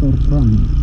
Storefront.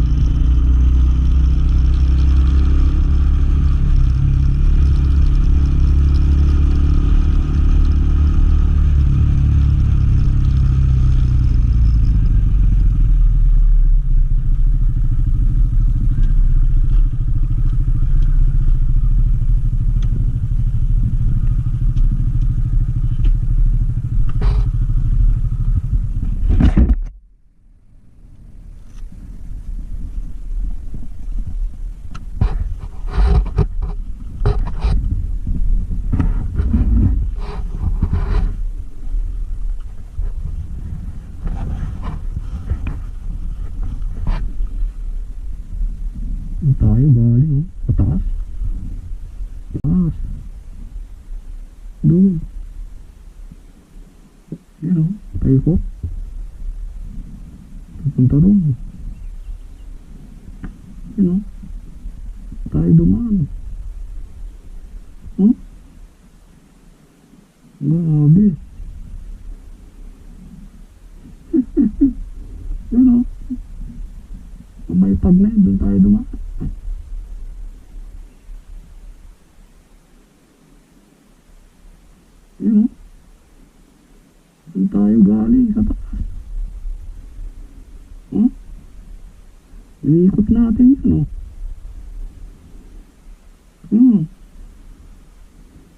Tayo galing, pataas. Pataas. Doon. Yan o, tayo ko. Pupunta doon. Yan o. Tayo dumaan. Grabe. Yan o. May pag na yun, doon tayo dumaan. Yun o. Doon tayo galing sa taas. Iikot natin yun o.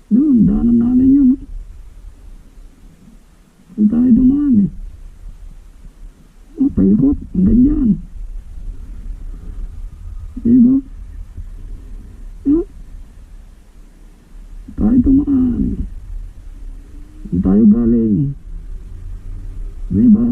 Doon, daanan namin yun o. Doon tayo dumaan eh. Paikot, ang ganyan. Diba? Tayo dumaan. Tayo galing. Diba?